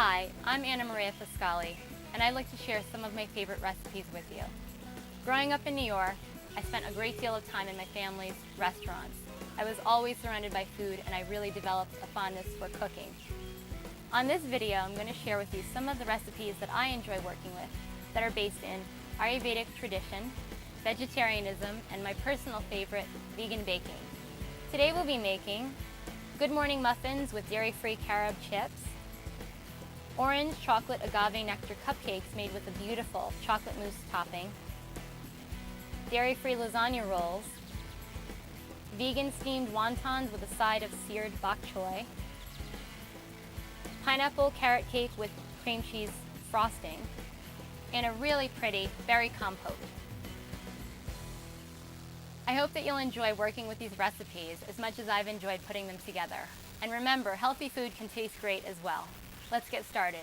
Hi, I'm Anna Maria Fiscali, and I'd like to share some of my favorite recipes with you. Growing up in New York, I spent a great deal of time in my family's restaurants. I was always surrounded by food, and I really developed a fondness for cooking. On this video, I'm going to share with you some of the recipes that I enjoy working with that are based in Ayurvedic tradition, vegetarianism, and my personal favorite, vegan baking. Today we'll be making Good Morning Muffins with dairy-free carob chips, orange chocolate agave nectar cupcakes made with a beautiful chocolate mousse topping, dairy-free lasagna rolls, vegan steamed wontons with a side of seared bok choy, pineapple carrot cake with cream cheese frosting, and a really pretty berry compote. I hope that you'll enjoy working with these recipes as much as I've enjoyed putting them together. And remember, healthy food can taste great as well. Let's get started.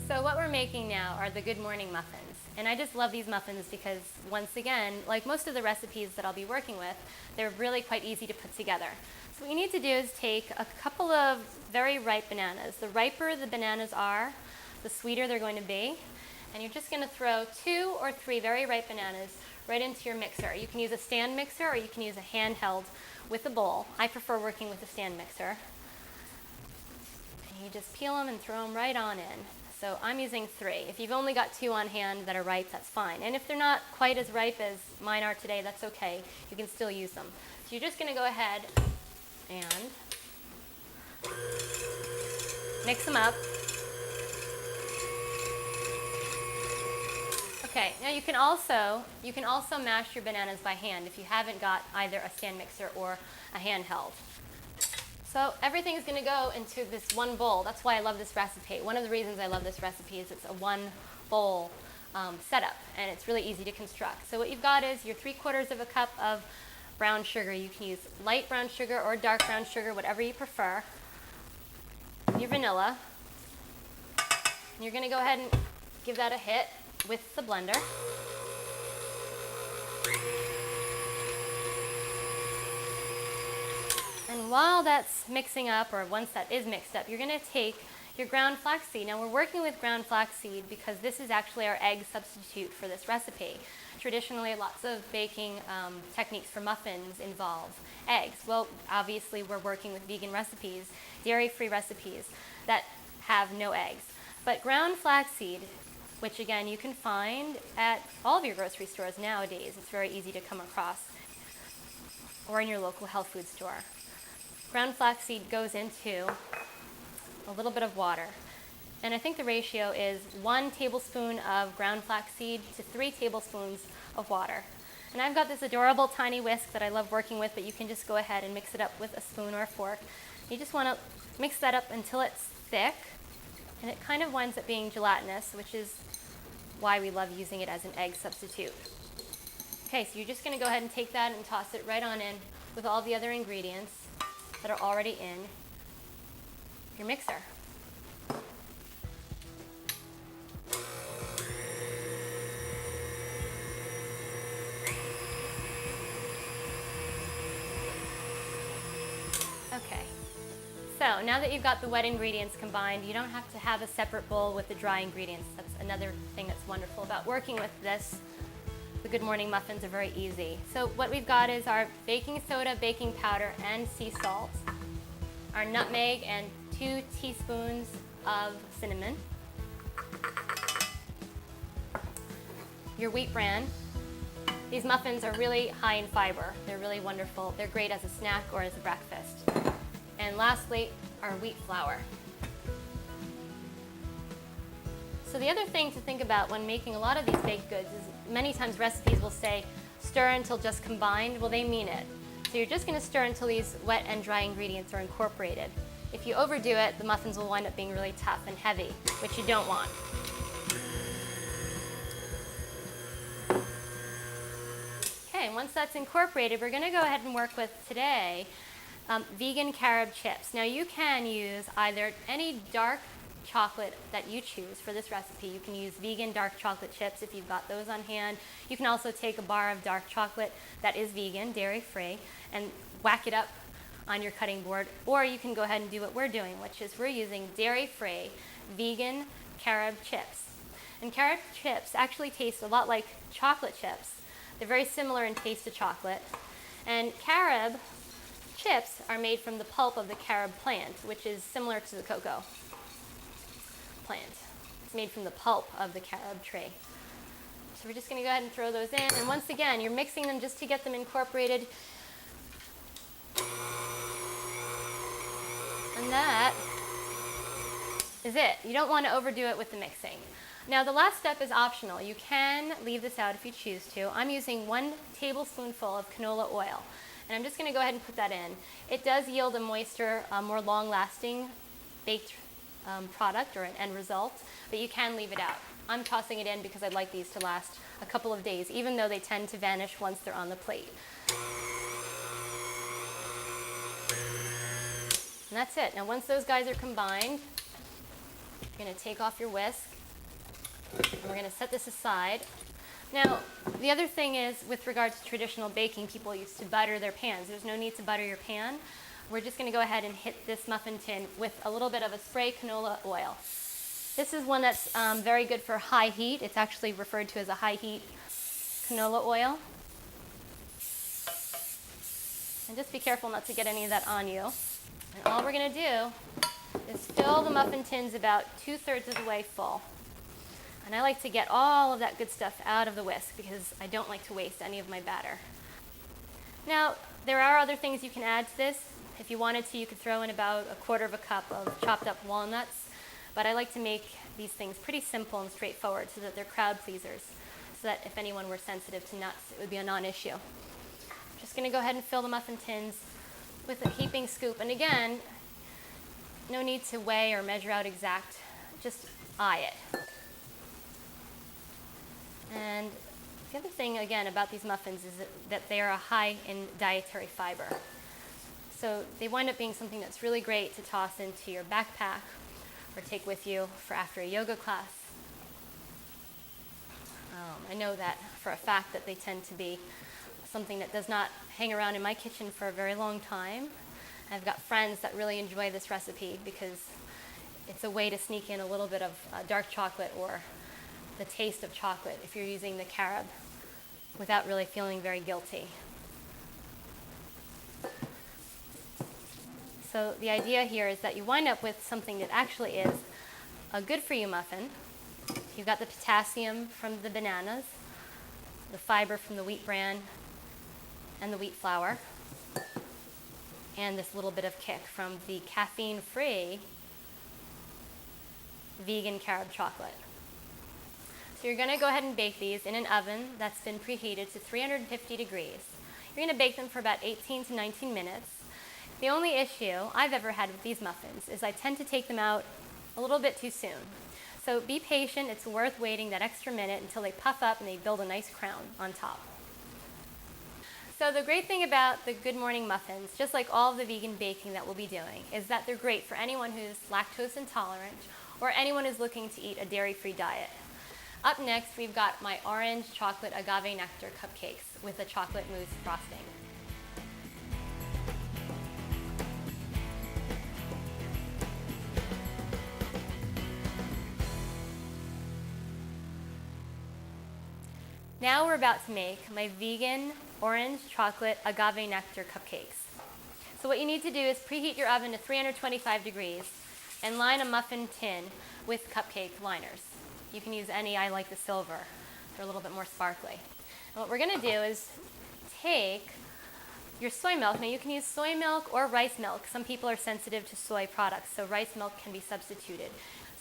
So what we're making now are the Good Morning Muffins. And I just love these muffins because, once again, like most of the recipes that I'll be working with, they're really quite easy to put together. So what you need to do is take a couple of very ripe bananas. The riper the bananas are, the sweeter they're going to be. And you're just going to throw 2 or 3 very ripe bananas right into your mixer. You can use a stand mixer or you can use a handheld with a bowl. I prefer working with a stand mixer. And you just peel them and throw them right on in. So I'm using 3. If you've only got 2 on hand that are ripe, that's fine. And if they're not quite as ripe as mine are today, that's okay. You can still use them. So you're just going to go ahead and mix them up. Okay, now you can also mash your bananas by hand if you haven't got either a stand mixer or a handheld. So everything is going to go into this one bowl. That's why I love this recipe. One of the reasons I love this recipe is it's a one bowl setup, and it's really easy to construct. So what you've got is your 3/4 of a cup of brown sugar. You can use light brown sugar or dark brown sugar, whatever you prefer. Your vanilla. And you're going to go ahead and give that a hit with the blender. And while that's mixing up, or once that is mixed up, you're going to take your ground flaxseed. Now we're working with ground flaxseed because this is actually our egg substitute for this recipe. Traditionally, lots of baking techniques for muffins involve eggs. Well, obviously we're working with vegan recipes, dairy-free recipes that have no eggs. But ground flaxseed, which again you can find at all of your grocery stores nowadays, it's very easy to come across, or in your local health food store. Ground flaxseed goes into a little bit of water. And I think the ratio is 1 tablespoon of ground flaxseed to 3 tablespoons of water. And I've got this adorable tiny whisk that I love working with, but you can just go ahead and mix it up with a spoon or a fork. You just want to mix that up until it's thick, and it kind of winds up being gelatinous, which is why we love using it as an egg substitute. Okay, so you're just going to go ahead and take that and toss it right on in with all the other ingredients that are already in your mixer. Okay, so now that you've got the wet ingredients combined, you don't have to have a separate bowl with the dry ingredients. That's another thing that's wonderful about working with this. The Good Morning Muffins are very easy. So what we've got is our baking soda, baking powder, and sea salt, our nutmeg, and 2 teaspoons of cinnamon, your wheat bran. These muffins are really high in fiber. They're really wonderful. They're great as a snack or as a breakfast. And lastly, our wheat flour. So the other thing to think about when making a lot of these baked goods is many times recipes will say, stir until just combined. Well, they mean it. So you're just going to stir until these wet and dry ingredients are incorporated. If you overdo it, the muffins will wind up being really tough and heavy, which you don't want. Okay, once that's incorporated, we're going to go ahead and work with today vegan carob chips. Now you can use either any dark chocolate that you choose for this recipe. You can use vegan dark chocolate chips if you've got those on hand. You can also take a bar of dark chocolate that is vegan, dairy-free, and whack it up on your cutting board. Or you can go ahead and do what we're doing, which is we're using dairy-free vegan carob chips. And carob chips actually taste a lot like chocolate chips. They're very similar in taste to chocolate. And carob chips are made from the pulp of the carob plant, which is similar to the cocoa plant. It's made from the pulp of the carob tree. So we're just going to go ahead and throw those in. And once again, you're mixing them just to get them incorporated. And that is it. You don't want to overdo it with the mixing. Now the last step is optional. You can leave this out if you choose to. I'm using 1 tablespoonful of canola oil. And I'm just going to go ahead and put that in. It does yield a moister, more long-lasting baked product or an end result, but you can leave it out. I'm tossing it in because I'd like these to last a couple of days, even though they tend to vanish once they're on the plate. And that's it. Now once those guys are combined, you're going to take off your whisk, and we're going to set this aside. Now, the other thing is, with regard to traditional baking, people used to butter their pans. There's no need to butter your pan. We're just going to go ahead and hit this muffin tin with a little bit of a spray canola oil. This is one that's very good for high heat. It's actually referred to as a high heat canola oil. And just be careful not to get any of that on you. And all we're going to do is fill the muffin tins about 2/3 of the way full. And I like to get all of that good stuff out of the whisk because I don't like to waste any of my batter. Now, there are other things you can add to this. If you wanted to, you could throw in about 1/4 cup of chopped up walnuts. But I like to make these things pretty simple and straightforward so that they're crowd pleasers, so that if anyone were sensitive to nuts, it would be a non-issue. Just going to go ahead and fill the muffin tins with a heaping scoop. And again, no need to weigh or measure out exact, just eye it. And the other thing, again, about these muffins is that they are high in dietary fiber. So they wind up being something that's really great to toss into your backpack or take with you for after a yoga class. I know that for a fact that they tend to be something that does not hang around in my kitchen for a very long time. I've got friends that really enjoy this recipe because it's a way to sneak in a little bit of dark chocolate or the taste of chocolate if you're using the carob without really feeling very guilty. So the idea here is that you wind up with something that actually is a good for you muffin. You've got the potassium from the bananas, the fiber from the wheat bran and the wheat flour, and this little bit of kick from the caffeine-free vegan carob chocolate. So you're going to go ahead and bake these in an oven that's been preheated to 350 degrees. You're going to bake them for about 18 to 19 minutes. The only issue I've ever had with these muffins is I tend to take them out a little bit too soon. So be patient. It's worth waiting that extra minute until they puff up and they build a nice crown on top. So the great thing about the Good Morning muffins, just like all of the vegan baking that we'll be doing, is that they're great for anyone who's lactose intolerant or anyone who's looking to eat a dairy-free diet. Up next, we've got my orange chocolate agave nectar cupcakes with a chocolate mousse frosting. Now we're about to make my vegan orange chocolate agave nectar cupcakes. So what you need to do is preheat your oven to 325 degrees and line a muffin tin with cupcake liners. You can use any. I like the silver. They're a little bit more sparkly. And what we're going to do is take your soy milk. Now you can use soy milk or rice milk. Some people are sensitive to soy products, so rice milk can be substituted.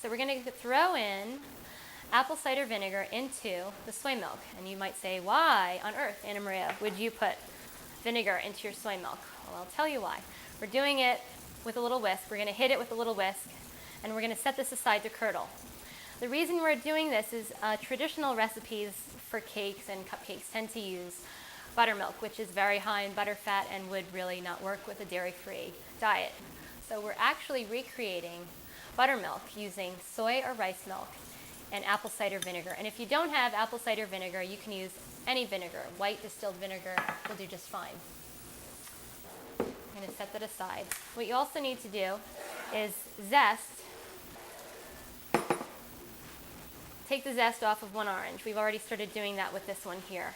So we're going to throw in apple cider vinegar into the soy milk. And you might say, why on earth, Anna Maria, would you put vinegar into your soy milk? Well, I'll tell you why. We're doing it with a little whisk. We're going to hit it with a little whisk, and we're going to set this aside to curdle. The reason we're doing this is traditional recipes for cakes and cupcakes tend to use buttermilk, which is very high in butterfat and would really not work with a dairy-free diet. So we're actually recreating buttermilk using soy or rice milk and apple cider vinegar. And if you don't have apple cider vinegar, you can use any vinegar. White distilled vinegar will do just fine. I'm going to set that aside. What you also need to do is zest. Take the zest off of one orange. We've already started doing that with this one here.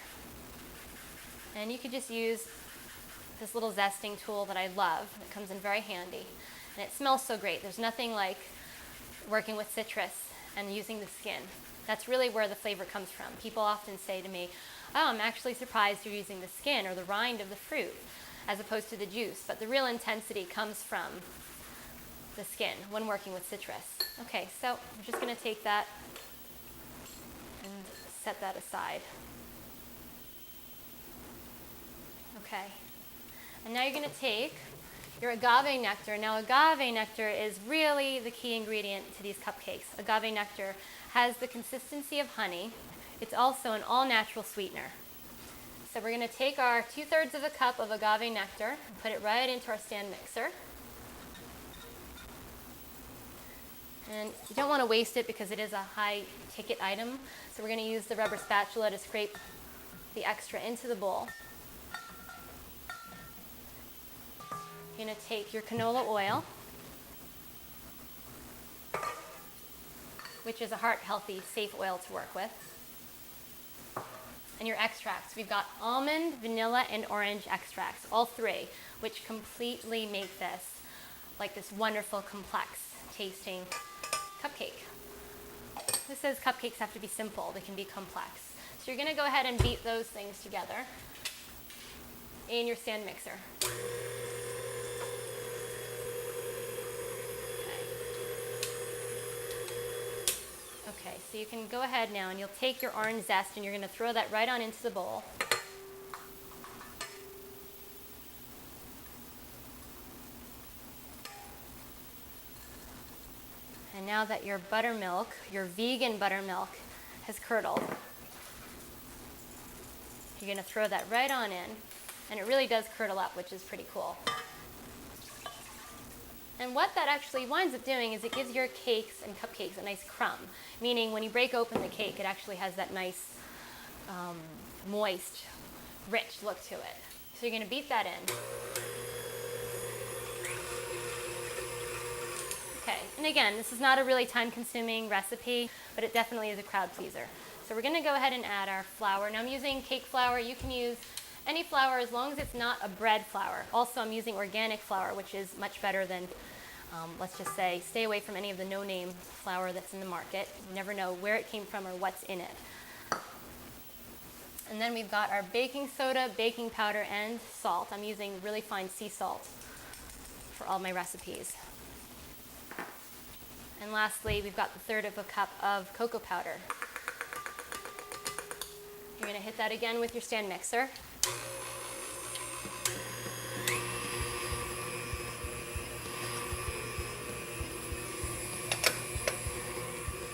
And you could just use this little zesting tool that I love. It comes in very handy. And it smells so great. There's nothing like working with citrus and using the skin. That's really where the flavor comes from. People often say to me, oh, I'm actually surprised you're using the skin or the rind of the fruit as opposed to the juice. But the real intensity comes from the skin when working with citrus. Okay, so I'm just going to take that and set that aside. Okay, and now you're going to take your agave nectar. Now agave nectar is really the key ingredient to these cupcakes. Agave nectar has the consistency of honey. It's also an all-natural sweetener. So we're going to take our 2/3 of a cup of agave nectar and put it right into our stand mixer. And you don't want to waste it because it is a high-ticket item. So we're going to use the rubber spatula to scrape the extra into the bowl. You're going to take your canola oil, which is a heart-healthy, safe oil to work with, and your extracts. We've got almond, vanilla, and orange extracts, all three, which completely make this like this wonderful, complex-tasting cupcake. This says cupcakes have to be simple. They can be complex. So you're going to go ahead and beat those things together in your stand mixer. Okay, so you can go ahead now and you'll take your orange zest and you're going to throw that right on into the bowl. And now that your buttermilk, your vegan buttermilk, has curdled, you're going to throw that right on in. And it really does curdle up, which is pretty cool. And what that actually winds up doing is it gives your cakes and cupcakes a nice crumb, meaning when you break open the cake, it actually has that nice, moist, rich look to it. So you're going to beat that in. Okay, and again, this is not a really time-consuming recipe, but it definitely is a crowd pleaser. So we're going to go ahead and add our flour. Now I'm using cake flour. You can use any flour as long as it's not a bread flour. Also, I'm using organic flour, which is much better than, let's just say, stay away from any of the no-name flour that's in the market. You never know where it came from or what's in it. And then we've got our baking soda, baking powder, and salt. I'm using really fine sea salt for all my recipes. And lastly, we've got 1/3 of a cup of cocoa powder. You're going to hit that again with your stand mixer.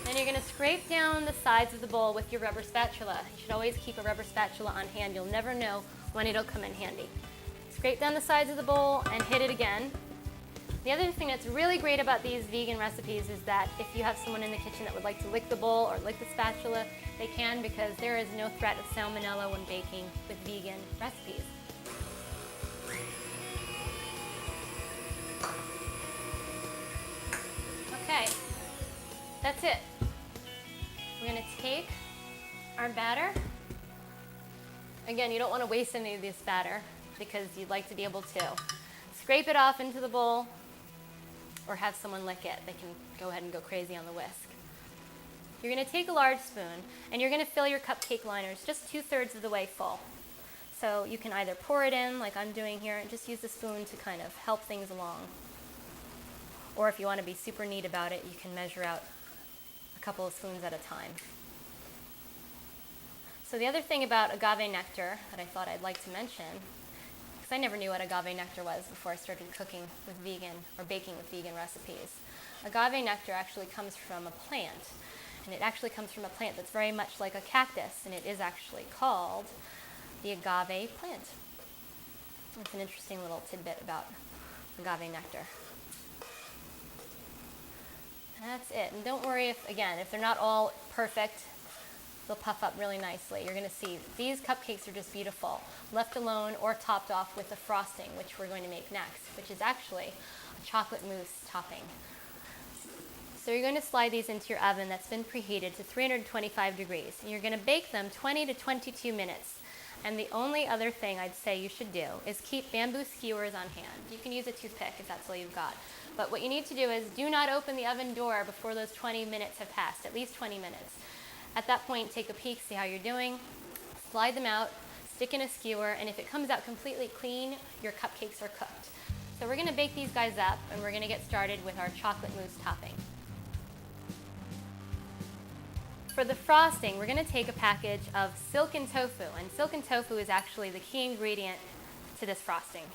Then you're going to scrape down the sides of the bowl with your rubber spatula. You should always keep a rubber spatula on hand. You'll never know when it'll come in handy. Scrape down the sides of the bowl and hit it again. The other thing that's really great about these vegan recipes is that if you have someone in the kitchen that would like to lick the bowl or lick the spatula, they can, because there is no threat of salmonella when baking with vegan recipes. Okay, that's it. We're going to take our batter. Again, you don't want to waste any of this batter because you'd like to be able to scrape it off into the bowl or have someone lick it. They can go ahead and go crazy on the whisk. You're going to take a large spoon and you're going to fill your cupcake liners just 2/3 of the way full. So you can either pour it in like I'm doing here and just use the spoon to kind of help things along. Or if you want to be super neat about it, you can measure out a couple of spoons at a time. So the other thing about agave nectar that I thought I'd like to mention, because I never knew what agave nectar was before I started cooking with vegan or baking with vegan recipes. Agave nectar actually comes from a plant, and it actually comes from a plant that's very much like a cactus, and it is actually called the agave plant. It's an interesting little tidbit about agave nectar. That's it. And don't worry if they're not all perfect, they'll puff up really nicely. You're going to see these cupcakes are just beautiful, left alone or topped off with the frosting, which we're going to make next, which is actually a chocolate mousse topping. So you're going to slide these into your oven that's been preheated to 325 degrees. And you're going to bake them 20 to 22 minutes. And the only other thing I'd say you should do is keep bamboo skewers on hand. You can use a toothpick if that's all you've got. But what you need to do is do not open the oven door before those 20 minutes have passed, at least 20 minutes. At that point, take a peek, see how you're doing, slide them out, stick in a skewer, and if it comes out completely clean, your cupcakes are cooked. So we're going to bake these guys up, and we're going to get started with our chocolate mousse topping. For the frosting, we're going to take a package of silken tofu, and silken tofu is actually the key ingredient to this frosting.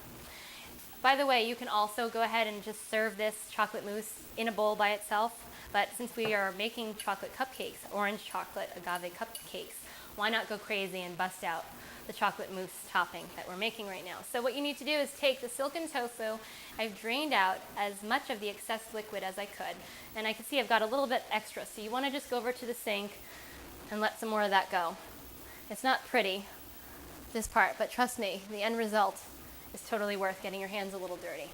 By the way, you can also go ahead and just serve this chocolate mousse in a bowl by itself, but since we are making chocolate cupcakes, orange chocolate agave cupcakes, why not go crazy and bust out the chocolate mousse topping that we're making right now? So what you need to do is take the silken tofu. I've drained out as much of the excess liquid as I could, and I can see I've got a little bit extra, so you want to just go over to the sink and let some more of that go. It's not pretty, this part, but trust me, the end result is totally worth getting your hands a little dirty.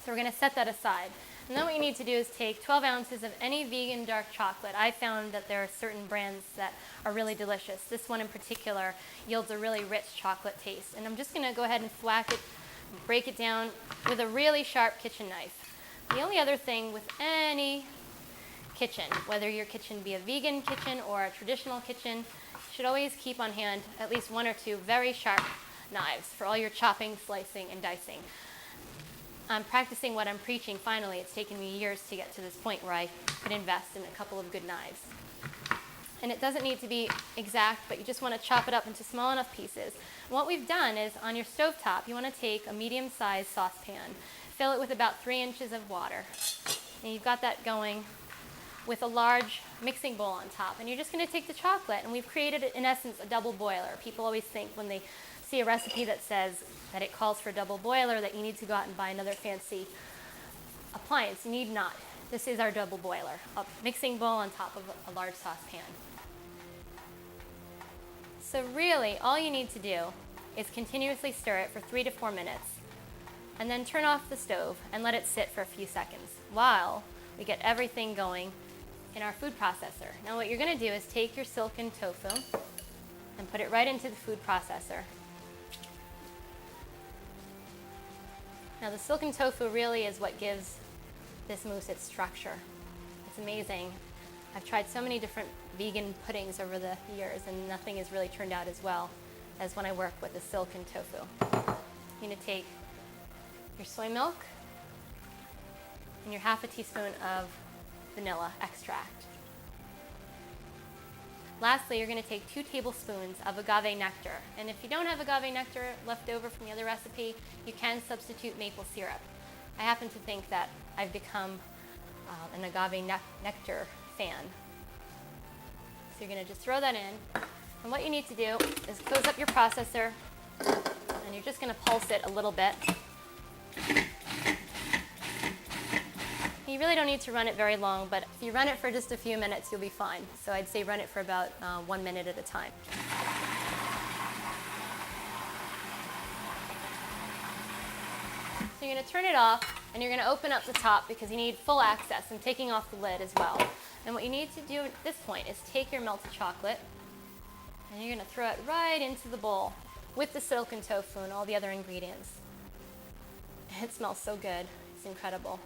So we're going to set that aside. And then what you need to do is take 12 ounces of any vegan dark chocolate. I found that there are certain brands that are really delicious. This one in particular yields a really rich chocolate taste. And I'm just going to go ahead and thwack it, break it down with a really sharp kitchen knife. The only other thing with any kitchen, whether your kitchen be a vegan kitchen or a traditional kitchen, you should always keep on hand at least one or two very sharp knives for all your chopping, slicing, and dicing. I'm practicing what I'm preaching finally. It's taken me years to get to this point where I could invest in a couple of good knives. And it doesn't need to be exact, but you just want to chop it up into small enough pieces. And what we've done is on your stovetop, you want to take a medium-sized saucepan, fill it with about 3 inches of water. And you've got that going with a large mixing bowl on top. And you're just going to take the chocolate, and we've created, in essence, a double boiler. People always think when they see a recipe that says that it calls for a double boiler that you need to go out and buy another fancy appliance. You need not. This is our double boiler, a mixing bowl on top of a large saucepan. So really, all you need to do is continuously stir it for 3 to 4 minutes, and then turn off the stove and let it sit for a few seconds while we get everything going in our food processor. Now what you're going to do is take your silken tofu and put it right into the food processor. Now the silken tofu really is what gives this mousse its structure. It's amazing. I've tried so many different vegan puddings over the years, and nothing has really turned out as well as when I work with the silken tofu. You're going to take your soy milk and your half a teaspoon of vanilla extract. Lastly, you're going to take 2 tablespoons of agave nectar. And if you don't have agave nectar left over from the other recipe, you can substitute maple syrup. I happen to think that I've become an agave nectar fan. So you're going to just throw that in. And what you need to do is close up your processor, and you're just going to pulse it a little bit. You really don't need to run it very long, but if you run it for just a few minutes, you'll be fine. So I'd say run it for about 1 minute at a time. So you're going to turn it off, and you're going to open up the top because you need full access. I'm taking off the lid as well. And what you need to do at this point is take your melted chocolate, and you're going to throw it right into the bowl with the silken tofu and all the other ingredients. It smells so good. It's incredible.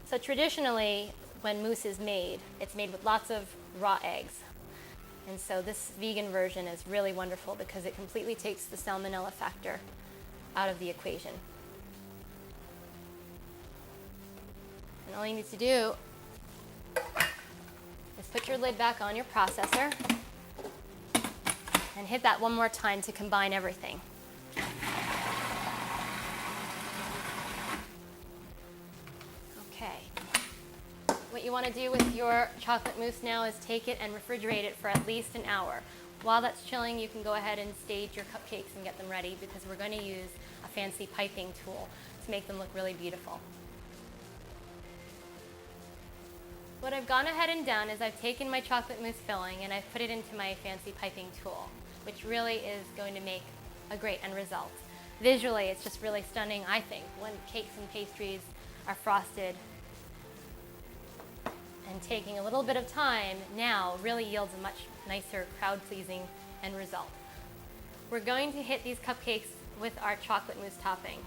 So traditionally, when mousse is made, it's made with lots of raw eggs. And so this vegan version is really wonderful because it completely takes the salmonella factor out of the equation. And all you need to do is put your lid back on your processor and hit that one more time to combine everything. What what you want to do with your chocolate mousse now is take it and refrigerate it for at least an hour. While that's chilling, you can go ahead and stage your cupcakes and get them ready because we're going to use a fancy piping tool to make them look really beautiful. What I've gone ahead and done is I've taken my chocolate mousse filling and I've put it into my fancy piping tool, which really is going to make a great end result. Visually, it's just really stunning, I think, when cakes and pastries are frosted. And taking a little bit of time now really yields a much nicer, crowd-pleasing end result. We're going to hit these cupcakes with our chocolate mousse topping.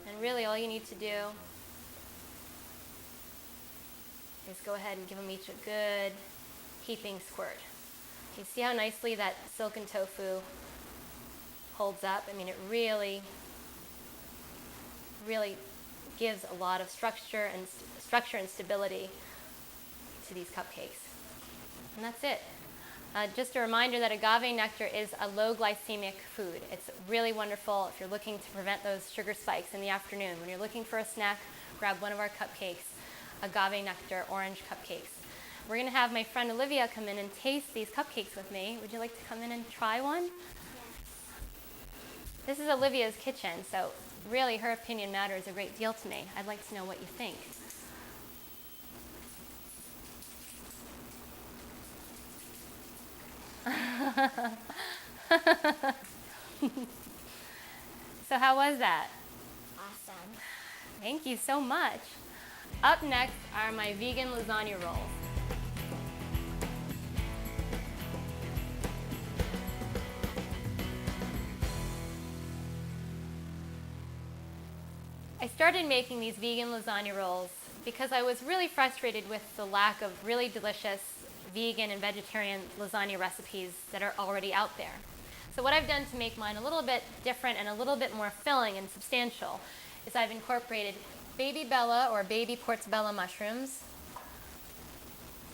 And really all you need to do is go ahead and give them each a good heaping squirt. You see how nicely that silken tofu holds up? I mean, it really gives a lot of structure and stability to these cupcakes. And that's it. Just a reminder that agave nectar is a low glycemic food. It's really wonderful if you're looking to prevent those sugar spikes in the afternoon. When you're looking for a snack, grab one of our cupcakes, agave nectar orange cupcakes. We're going to have my friend Olivia come in and taste these cupcakes with me. Would you like to come in and try one? Yes. This is Olivia's kitchen, so really her opinion matters a great deal to me. I'd like to know what you think. So how was that? Awesome. Thank you so much. Up next are my vegan lasagna rolls. I started making these vegan lasagna rolls because I was really frustrated with the lack of really delicious vegan and vegetarian lasagna recipes that are already out there. So what I've done to make mine a little bit different and a little bit more filling and substantial is I've incorporated baby bella or baby portobello mushrooms,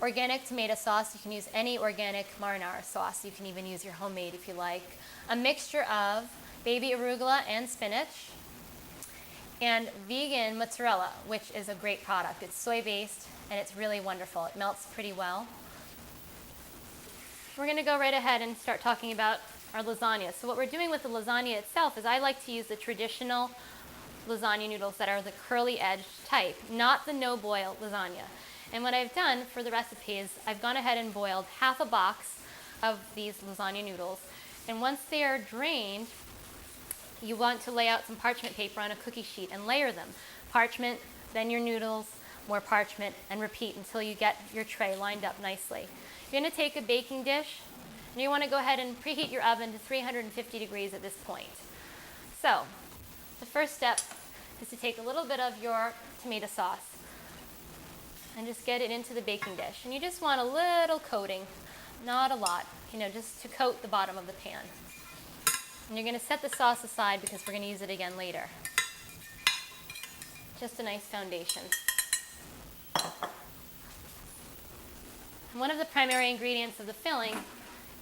organic tomato sauce. You can use any organic marinara sauce. You can even use your homemade if you like. A mixture of baby arugula and spinach, and vegan mozzarella, which is a great product. It's soy-based and it's really wonderful. It melts pretty well. We're going to go right ahead and start talking about our lasagna. So what we're doing with the lasagna itself is I like to use the traditional lasagna noodles that are the curly edged type, not the no-boil lasagna. And what I've done for the recipe is I've gone ahead and boiled half a box of these lasagna noodles. And once they are drained, you want to lay out some parchment paper on a cookie sheet and layer them. Parchment, then your noodles, more parchment, and repeat until you get your tray lined up nicely. You're going to take a baking dish, and you want to go ahead and preheat your oven to 350 degrees at this point. So, the first step is to take a little bit of your tomato sauce and just get it into the baking dish. And you just want a little coating, not a lot, just to coat the bottom of the pan. And you're going to set the sauce aside because we're going to use it again later. Just a nice foundation. And one of the primary ingredients of the filling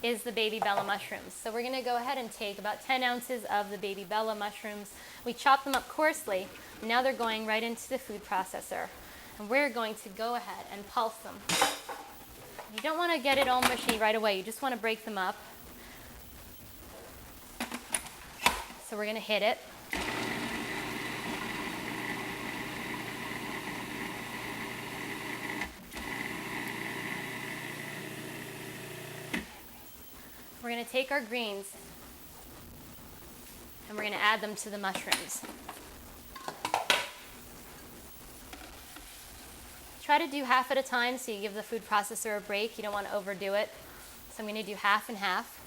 is the baby bella mushrooms. So we're going to go ahead and take about 10 ounces of the baby bella mushrooms. We chop them up coarsely. And now they're going right into the food processor. And we're going to go ahead and pulse them. You don't want to get it all mushy right away. You just want to break them up. So we're going to hit it. We're going to take our greens and we're going to add them to the mushrooms. Try to do half at a time so you give the food processor a break. You don't want to overdo it. So I'm going to do half and half.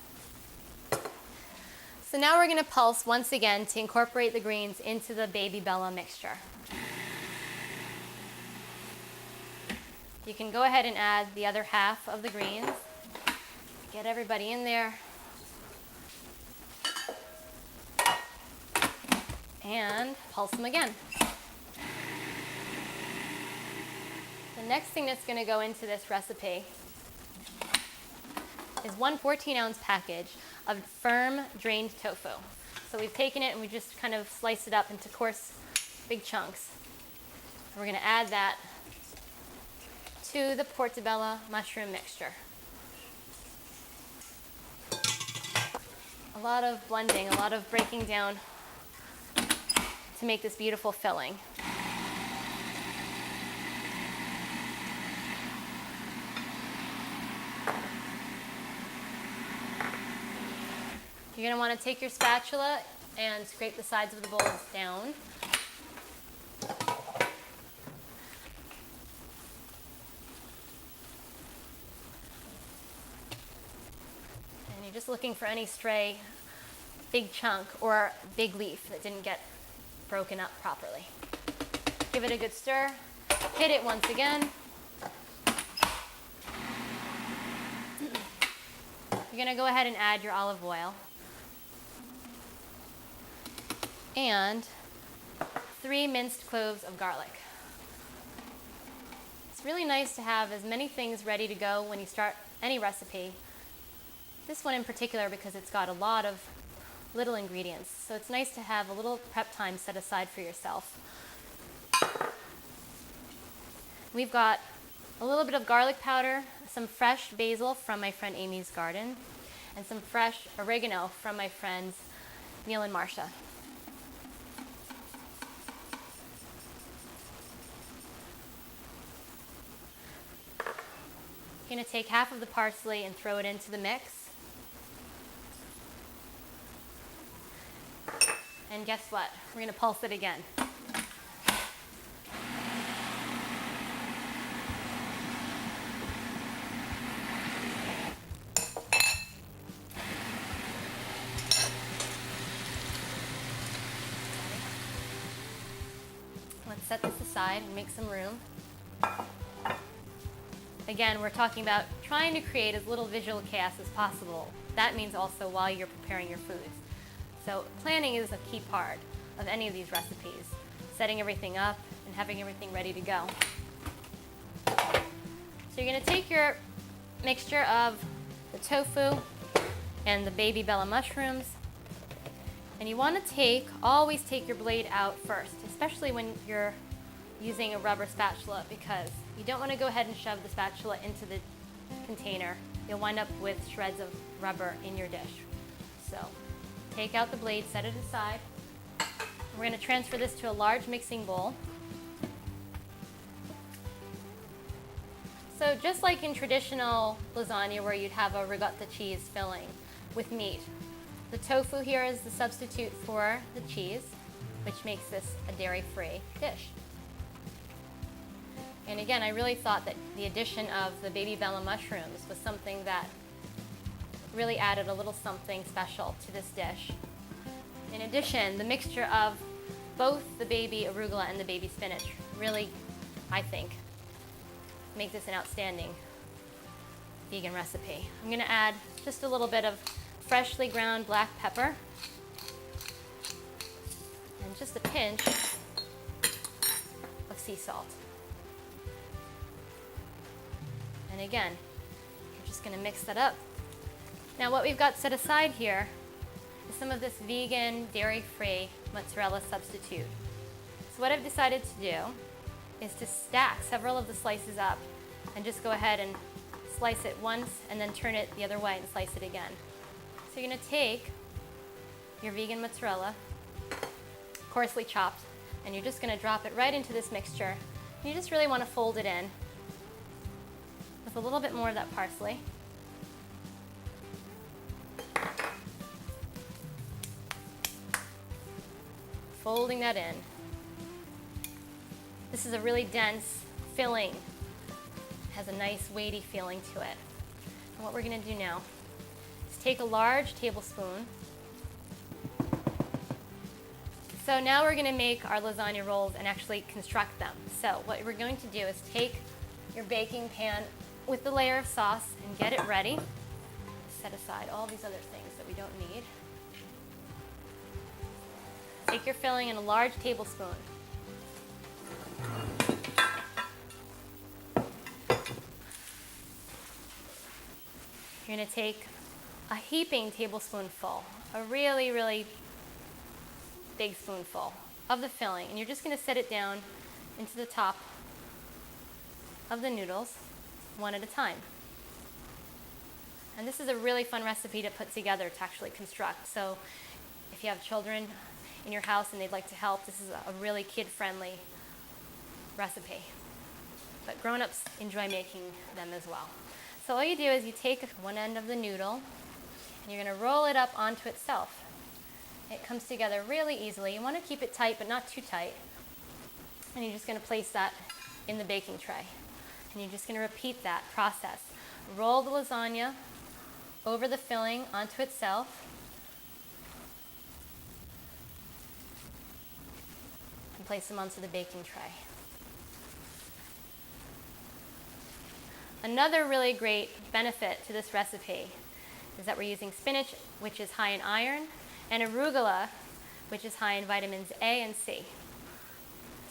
So now we're going to pulse once again to incorporate the greens into the baby bella mixture. You can go ahead and add the other half of the greens. Get everybody in there. And pulse them again. The next thing that's going to go into this recipe is one 14-ounce package of firm drained tofu. So we've taken it and we just kind of sliced it up into coarse, big chunks. We're going to add that to the portobello mushroom mixture. A lot of blending, a lot of breaking down to make this beautiful filling. You're going to want to take your spatula and scrape the sides of the bowls down. And you're just looking for any stray big chunk or big leaf that didn't get broken up properly. Give it a good stir. Hit it once again. You're going to go ahead and add your olive oil. And 3 minced cloves of garlic. It's really nice to have as many things ready to go when you start any recipe. This one in particular because it's got a lot of little ingredients. So it's nice to have a little prep time set aside for yourself. We've got a little bit of garlic powder, some fresh basil from my friend Amy's garden, and some fresh oregano from my friends Neil and Marcia. You're going to take half of the parsley and throw it into the mix. And guess what? We're going to pulse it again. Let's set this aside and make some room. Again, we're talking about trying to create as little visual chaos as possible. That means also while you're preparing your foods. So planning is a key part of any of these recipes. Setting everything up and having everything ready to go. So you're going to take your mixture of the tofu and the baby bella mushrooms, and you want to always take your blade out first, especially when you're using a rubber spatula, because you don't want to go ahead and shove the spatula into the container. You'll wind up with shreds of rubber in your dish. So take out the blade, set it aside. We're going to transfer this to a large mixing bowl. So just like in traditional lasagna where you'd have a ricotta cheese filling with meat, the tofu here is the substitute for the cheese, which makes this a dairy-free dish. And again, I really thought that the addition of the baby bella mushrooms was something that really added a little something special to this dish. In addition, the mixture of both the baby arugula and the baby spinach really, I think, make this an outstanding vegan recipe. I'm going to add just a little bit of freshly ground black pepper and just a pinch of sea salt. And again, you're just going to mix that up. Now what we've got set aside here is some of this vegan, dairy-free mozzarella substitute. So what I've decided to do is to stack several of the slices up and just go ahead and slice it once and then turn it the other way and slice it again. So you're going to take your vegan mozzarella, coarsely chopped, and you're just going to drop it right into this mixture. You just really want to fold it in with a little bit more of that parsley. Folding that in. This is a really dense filling. It has a nice weighty feeling to it. And what we're going to do now is take a large tablespoon. So now we're going to make our lasagna rolls and actually construct them. So what we're going to do is take your baking pan with the layer of sauce and get it ready. Set aside all these other things that we don't need. Take your filling in a large tablespoon. You're going to take a heaping tablespoonful, a really, really big spoonful of the filling, and you're just going to set it down into the top of the noodles, one at a time. And this is a really fun recipe to put together, to actually construct. So if you have children in your house and they'd like to help, this is a really kid-friendly recipe. But grown-ups enjoy making them as well. So all you do is you take one end of the noodle and you're going to roll it up onto itself. It comes together really easily. You want to keep it tight, but not too tight. And you're just going to place that in the baking tray. And you're just going to repeat that process. Roll the lasagna over the filling onto itself. And place them onto the baking tray. Another really great benefit to this recipe is that we're using spinach, which is high in iron, and arugula, which is high in vitamins A and C.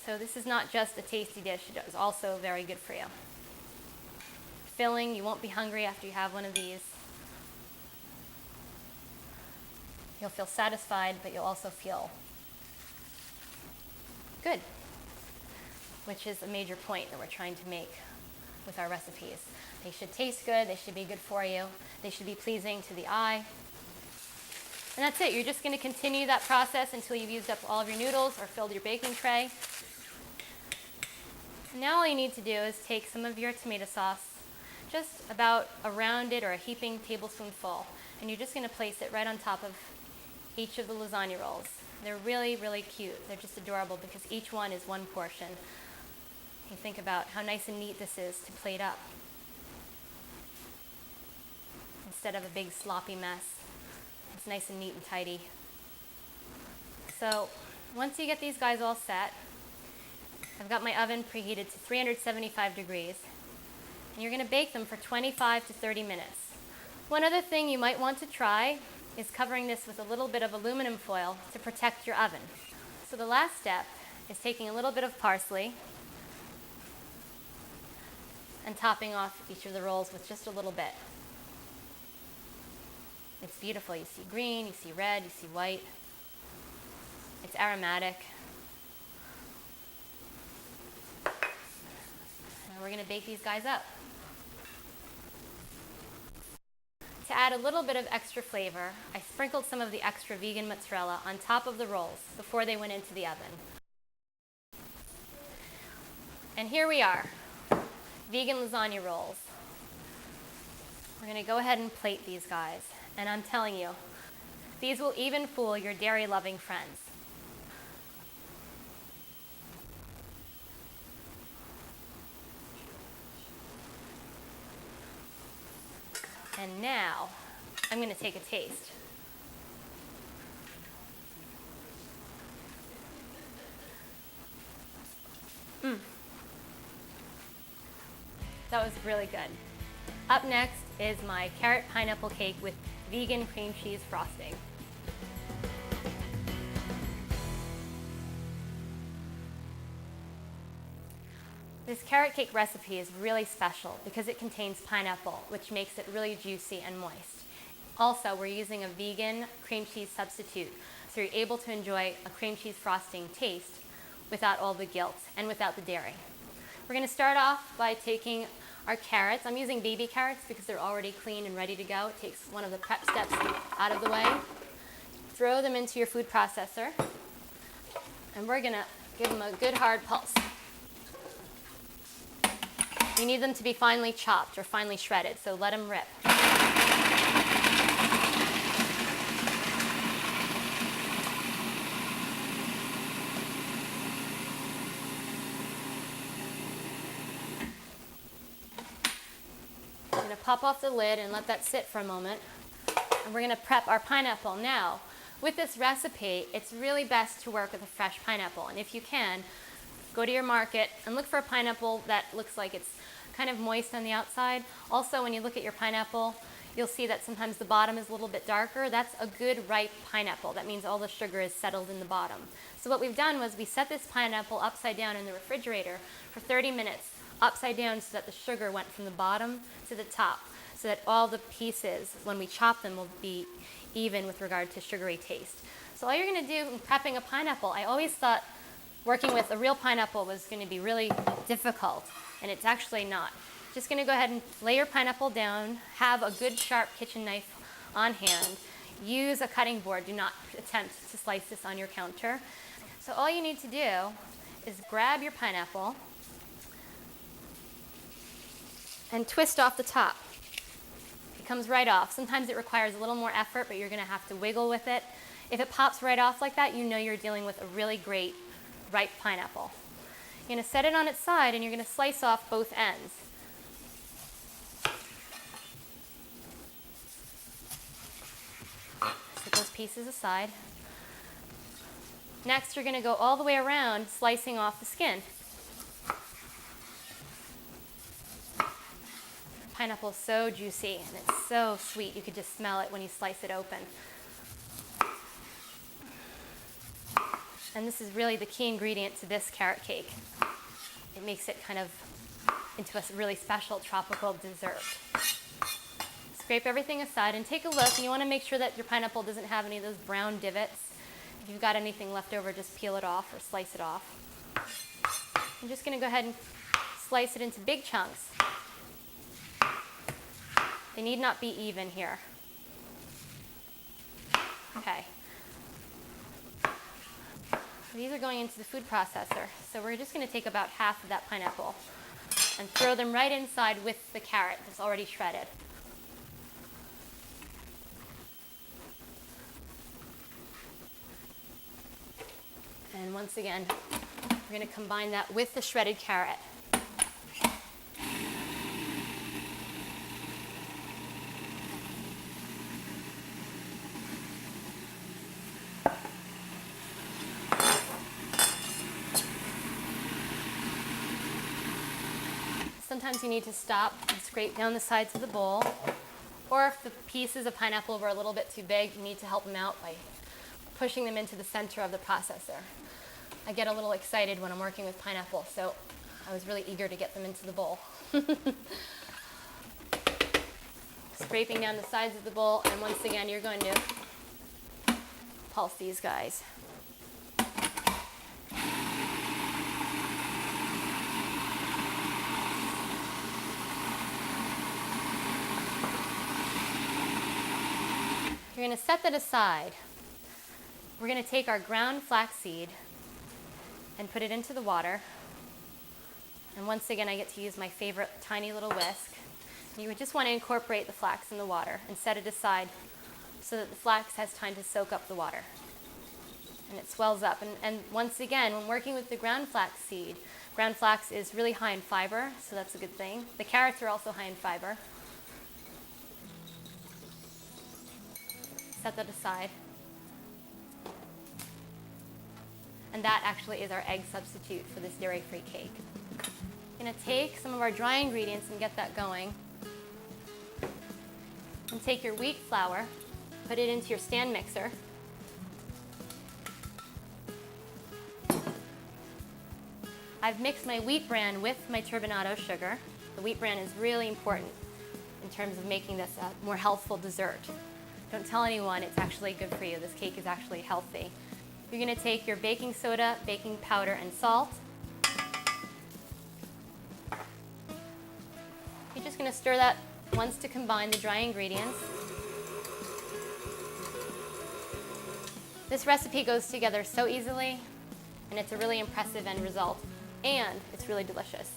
So this is not just a tasty dish, it is also very good for you. Filling, you won't be hungry after you have one of these. You'll feel satisfied, but you'll also feel good, which is a major point that we're trying to make with our recipes. They should taste good, they should be good for you, they should be pleasing to the eye. And that's it. You're just going to continue that process until you've used up all of your noodles or filled your baking tray. And now all you need to do is take some of your tomato sauce, just about a rounded or a heaping tablespoonful, and you're just going to place it right on top of each of the lasagna rolls. They're really, really cute. They're just adorable because each one is one portion. You think about how nice and neat this is to plate up, instead of a big sloppy mess. It's nice and neat and tidy. So once you get these guys all set, I've got my oven preheated to 375 degrees, and you're going to bake them for 25 to 30 minutes. One other thing you might want to try is covering this with a little bit of aluminum foil to protect your oven. So the last step is taking a little bit of parsley and topping off each of the rolls with just a little bit. It's beautiful. You see green, you see red, you see white. It's aromatic. And we're going to bake these guys up. To add a little bit of extra flavor, I sprinkled some of the extra vegan mozzarella on top of the rolls before they went into the oven. And here we are, vegan lasagna rolls. We're going to go ahead and plate these guys. And I'm telling you, these will even fool your dairy-loving friends. And now, I'm going to take a taste. That was really good. Up next is my carrot pineapple cake with vegan cream cheese frosting. This carrot cake recipe is really special because it contains pineapple, which makes it really juicy and moist. Also, we're using a vegan cream cheese substitute, so you're able to enjoy a cream cheese frosting taste without all the guilt and without the dairy. We're going to start off by taking our carrots. I'm using baby carrots because they're already clean and ready to go. It takes one of the prep steps out of the way. Throw them into your food processor, and we're going to give them a good hard pulse. You need them to be finely chopped or finely shredded, so let them rip. I'm going to pop off the lid and let that sit for a moment. And we're going to prep our pineapple. Now, with this recipe, it's really best to work with a fresh pineapple. And if you can, go to your market and look for a pineapple that looks like it's kind of moist on the outside. Also, when you look at your pineapple, you'll see that sometimes the bottom is a little bit darker. That's a good ripe pineapple. That means all the sugar is settled in the bottom. So what we've done was we set this pineapple upside down in the refrigerator for 30 minutes, upside down, so that the sugar went from the bottom to the top, so that all the pieces, when we chop them, will be even with regard to sugary taste. So all you're going to do in prepping a pineapple, I always thought working with a real pineapple was going to be really difficult, and it's actually not. Just going to go ahead and lay your pineapple down, have a good sharp kitchen knife on hand, use a cutting board, do not attempt to slice this on your counter. So all you need to do is grab your pineapple and twist off the top. It comes right off. Sometimes it requires a little more effort, but you're going to have to wiggle with it. If it pops right off like that, you know you're dealing with a really great ripe pineapple. You're going to set it on its side and you're going to slice off both ends. Set those pieces aside. Next, you're going to go all the way around, slicing off the skin. Pineapple is so juicy and it's so sweet. You could just smell it when you slice it open. And this is really the key ingredient to this carrot cake. It makes it kind of into a really special tropical dessert. Scrape everything aside and take a look, and you want to make sure that your pineapple doesn't have any of those brown divots. If you've got anything left over, just peel it off or slice it off. I'm just going to go ahead and slice it into big chunks. They need not be even here. Okay. These are going into the food processor. So we're just going to take about half of that pineapple and throw them right inside with the carrot that's already shredded. And once again, we're going to combine that with the shredded carrot. Sometimes you need to stop and scrape down the sides of the bowl. Or if the pieces of pineapple were a little bit too big, you need to help them out by pushing them into the center of the processor. I get a little excited when I'm working with pineapple, so I was really eager to get them into the bowl. Scraping down the sides of the bowl, and once again, you're going to pulse these guys. You're going to set that aside. We're going to take our ground flaxseed and put it into the water. And once again, I get to use my favorite tiny little whisk. You would just want to incorporate the flax in the water and set it aside so that the flax has time to soak up the water. And it swells up. And once again, when working with the ground flax is really high in fiber, so that's a good thing. The carrots are also high in fiber. Set that aside. And that actually is our egg substitute for this dairy-free cake. I'm going to take some of our dry ingredients and get that going. And take your wheat flour, put it into your stand mixer. I've mixed my wheat bran with my turbinado sugar. The wheat bran is really important in terms of making this a more healthful dessert. Don't tell anyone, it's actually good for you. This cake is actually healthy. You're going to take your baking soda, baking powder, and salt. You're just going to stir that once to combine the dry ingredients. This recipe goes together so easily, and it's a really impressive end result, and it's really delicious.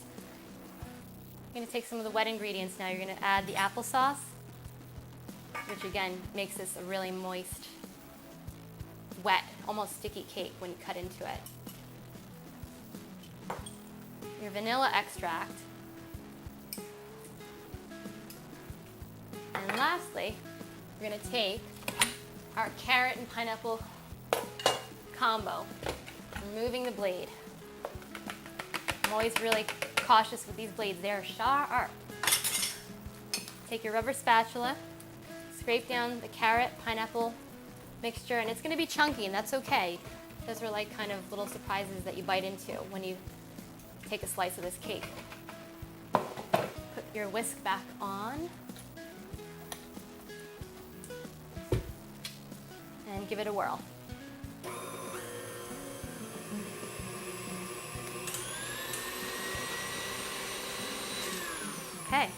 You're going to take some of the wet ingredients now. You're going to add the applesauce, which again makes this a really moist, wet, almost sticky cake when you cut into it. Your vanilla extract. And lastly, we're going to take our carrot and pineapple combo, removing the blade. I'm always really cautious with these blades. They're sharp. Take your rubber spatula, scrape down the carrot, pineapple mixture, and it's going to be chunky, and that's okay. Those are like kind of little surprises that you bite into when you take a slice of this cake. Put your whisk back on and give it a whirl. Okay.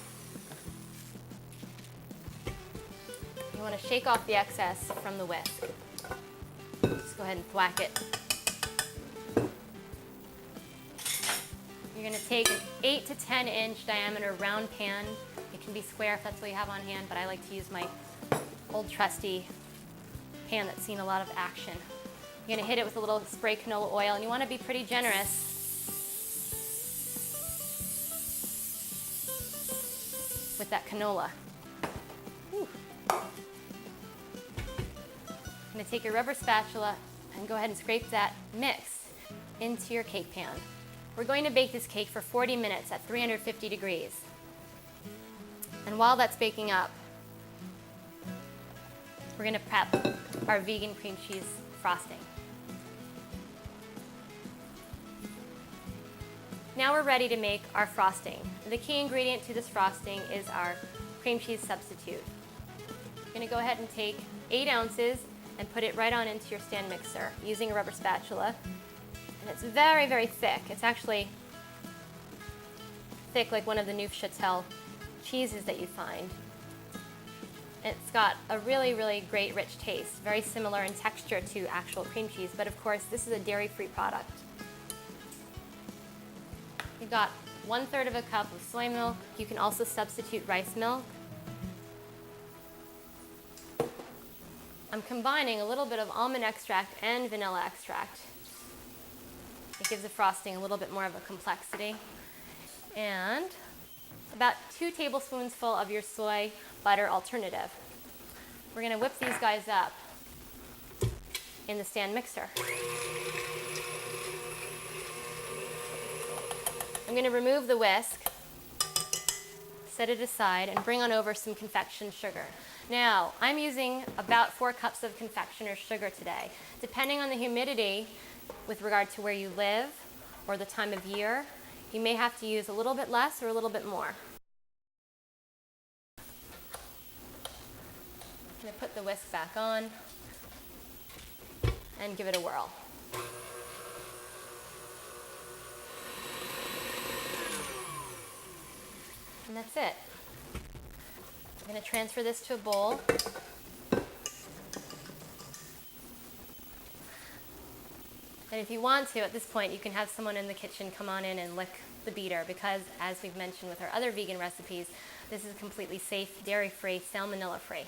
You want to shake off the excess from the whisk. Just go ahead and thwack it. You're going to take an 8 to 10 inch diameter round pan. It can be square if that's what you have on hand, but I like to use my old trusty pan that's seen a lot of action. You're going to hit it with a little spray canola oil, and you want to be pretty generous. With that canola. Whew. I'm going to take your rubber spatula and go ahead and scrape that mix into your cake pan. We're going to bake this cake for 40 minutes at 350 degrees. And while that's baking up, we're going to prep our vegan cream cheese frosting. Now we're ready to make our frosting. The key ingredient to this frosting is our cream cheese substitute. You're going to go ahead and take 8 ounces and put it right on into your stand mixer using a rubber spatula. And it's very, very thick. It's actually thick like one of the Neufchâtel cheeses that you find. It's got a really, really great rich taste, very similar in texture to actual cream cheese, but of course this is a dairy-free product. You've got 1/3 of a cup of soy milk. You can also substitute rice milk. I'm combining a little bit of almond extract and vanilla extract. It gives the frosting a little bit more of a complexity. And about 2 tablespoons full of your soy butter alternative. We're going to whip these guys up in the stand mixer. I'm going to remove the whisk, set it aside, and bring on over some confection sugar. Now, I'm using about 4 cups of confectioner's sugar today. Depending on the humidity with regard to where you live or the time of year, you may have to use a little bit less or a little bit more. I'm going to put the whisk back on and give it a whirl. And that's it. I'm going to transfer this to a bowl. And if you want to, at this point, you can have someone in the kitchen come on in and lick the beater because, as we've mentioned with our other vegan recipes, this is completely safe, dairy-free, salmonella-free.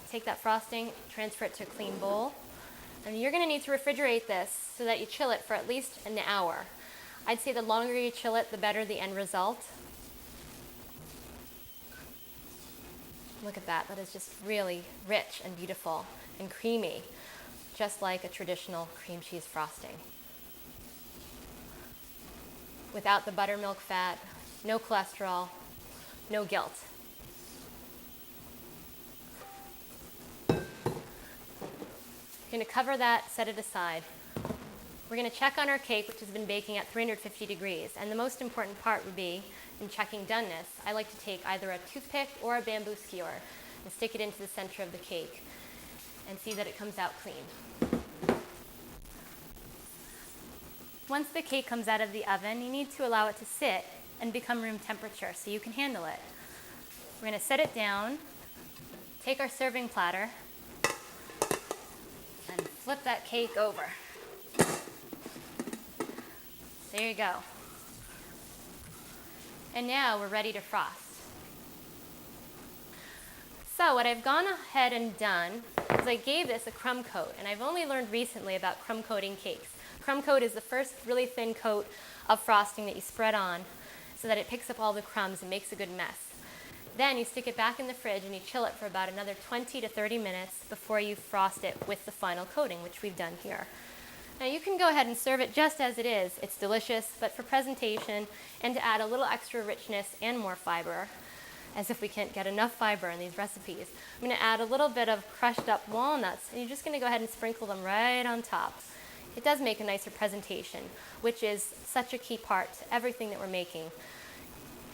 Take that frosting, transfer it to a clean bowl. And you're going to need to refrigerate this so that you chill it for at least an hour. I'd say the longer you chill it, the better the end result. Look at that. That is just really rich and beautiful and creamy, just like a traditional cream cheese frosting. Without the buttermilk fat, no cholesterol, no guilt. You're going to cover that, set it aside. We're going to check on our cake, which has been baking at 350 degrees. And the most important part would be, in checking doneness, I like to take either a toothpick or a bamboo skewer and stick it into the center of the cake and see that it comes out clean. Once the cake comes out of the oven, you need to allow it to sit and become room temperature so you can handle it. We're going to set it down, take our serving platter, and flip that cake over. There you go. And now we're ready to frost. So what I've gone ahead and done is I gave this a crumb coat, and I've only learned recently about crumb coating cakes. Crumb coat is the first really thin coat of frosting that you spread on so that it picks up all the crumbs and makes a good mess. Then you stick it back in the fridge and you chill it for about another 20 to 30 minutes before you frost it with the final coating, which we've done here. Now you can go ahead and serve it just as it is. It's delicious, but for presentation and to add a little extra richness and more fiber, as if we can't get enough fiber in these recipes, I'm going to add a little bit of crushed up walnuts, and you're just going to go ahead and sprinkle them right on top. It does make a nicer presentation, which is such a key part to everything that we're making.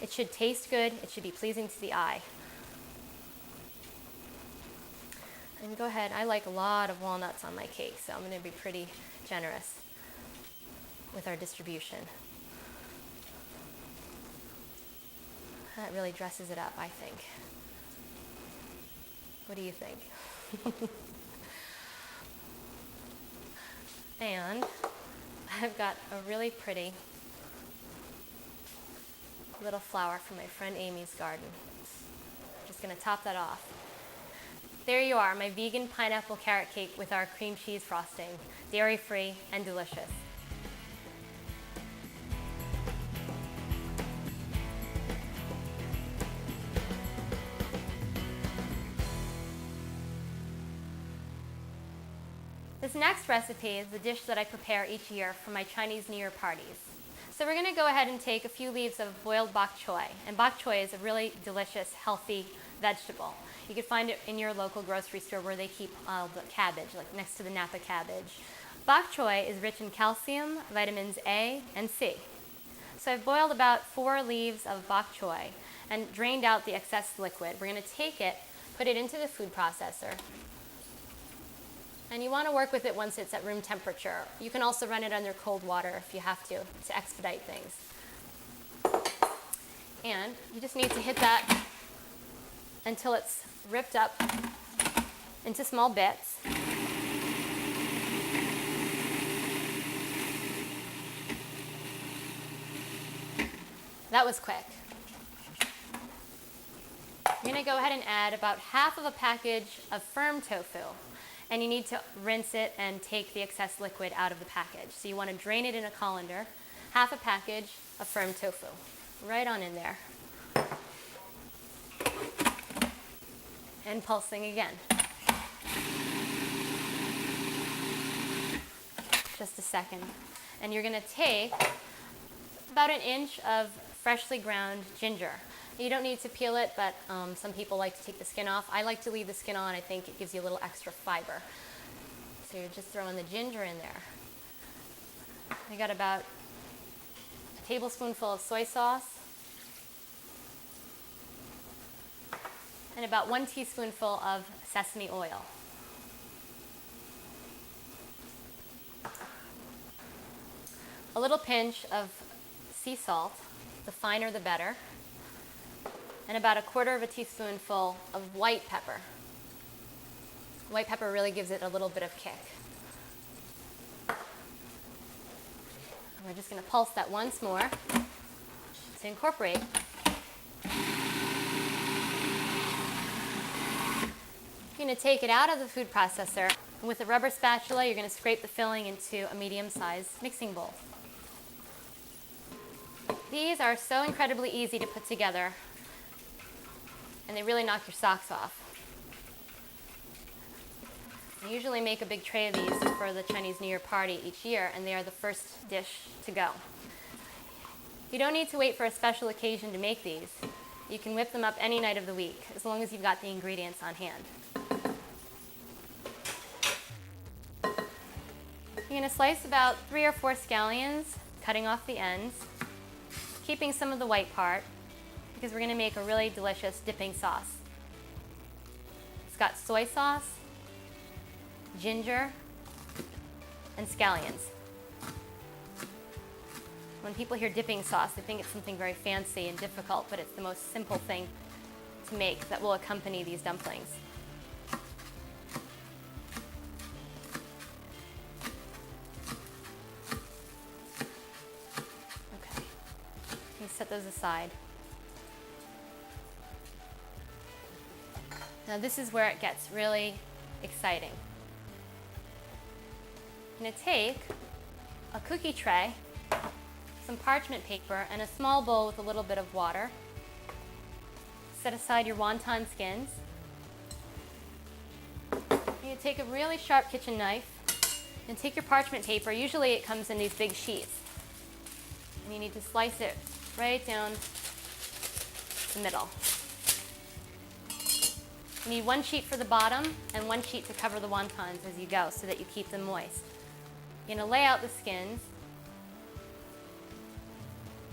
It should taste good, it should be pleasing to the eye. And go ahead, I like a lot of walnuts on my cake, so I'm going to be pretty generous with our distribution. That really dresses it up, I think. What do you think? And I've got a really pretty little flower from my friend Amy's garden. Just gonna top that off. There you are, my vegan pineapple carrot cake with our cream cheese frosting, dairy-free and delicious. This next recipe is the dish that I prepare each year for my Chinese New Year parties. So we're going to go ahead and take a few leaves of boiled bok choy. And bok choy is a really delicious, healthy vegetable. You can find it in your local grocery store where they keep the cabbage, like next to the Napa cabbage. Bok choy is rich in calcium, vitamins A and C. So I've boiled about 4 leaves of bok choy and drained out the excess liquid. We're going to take it, put it into the food processor. And you want to work with it once it's at room temperature. You can also run it under cold water if you have to expedite things. And you just need to hit that until it's ripped up into small bits. That was quick. You're going to go ahead and add about half of a package of firm tofu. And you need to rinse it and take the excess liquid out of the package. So you want to drain it in a colander, half a package of firm tofu, right on in there. And pulsing again. Just a second. And you're going to take about an inch of freshly ground ginger. You don't need to peel it, but some people like to take the skin off. I like to leave the skin on. I think it gives you a little extra fiber. So you're just throwing the ginger in there. I got about a tablespoonful of soy sauce and about 1 teaspoonful of sesame oil. A little pinch of sea salt, the finer the better. And about 1/4 teaspoonful of white pepper. White pepper really gives it a little bit of kick. And we're just going to pulse that once more to incorporate. You're going to take it out of the food processor, and with a rubber spatula, you're going to scrape the filling into a medium-sized mixing bowl. These are so incredibly easy to put together, and they really knock your socks off. I usually make a big tray of these for the Chinese New Year party each year, and they are the first dish to go. You don't need to wait for a special occasion to make these. You can whip them up any night of the week, as long as you've got the ingredients on hand. You're going to slice about 3 or 4 scallions, cutting off the ends, keeping some of the white part, because we're going to make a really delicious dipping sauce. It's got soy sauce, ginger, and scallions. When people hear dipping sauce, they think it's something very fancy and difficult, but it's the most simple thing to make that will accompany these dumplings. Okay, let me set those aside. Now this is where it gets really exciting. I'm going to take a cookie tray, some parchment paper, and a small bowl with a little bit of water. Set aside your wonton skins. You take a really sharp kitchen knife and take your parchment paper. Usually it comes in these big sheets. And you need to slice it right down the middle. You need 1 sheet for the bottom and 1 sheet to cover the wontons as you go so that you keep them moist. You're going to lay out the skins.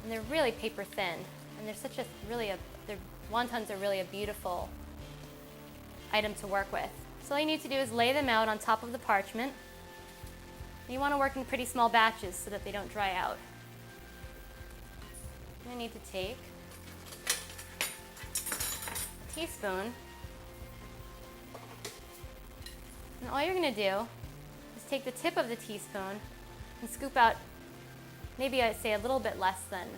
And they're really paper thin. And they're such a their wontons are really a beautiful item to work with. So all you need to do is lay them out on top of the parchment. You want to work in pretty small batches so that they don't dry out. I need to take teaspoon. And all you're going to do is take the tip of the teaspoon and scoop out, maybe I'd say a little bit less than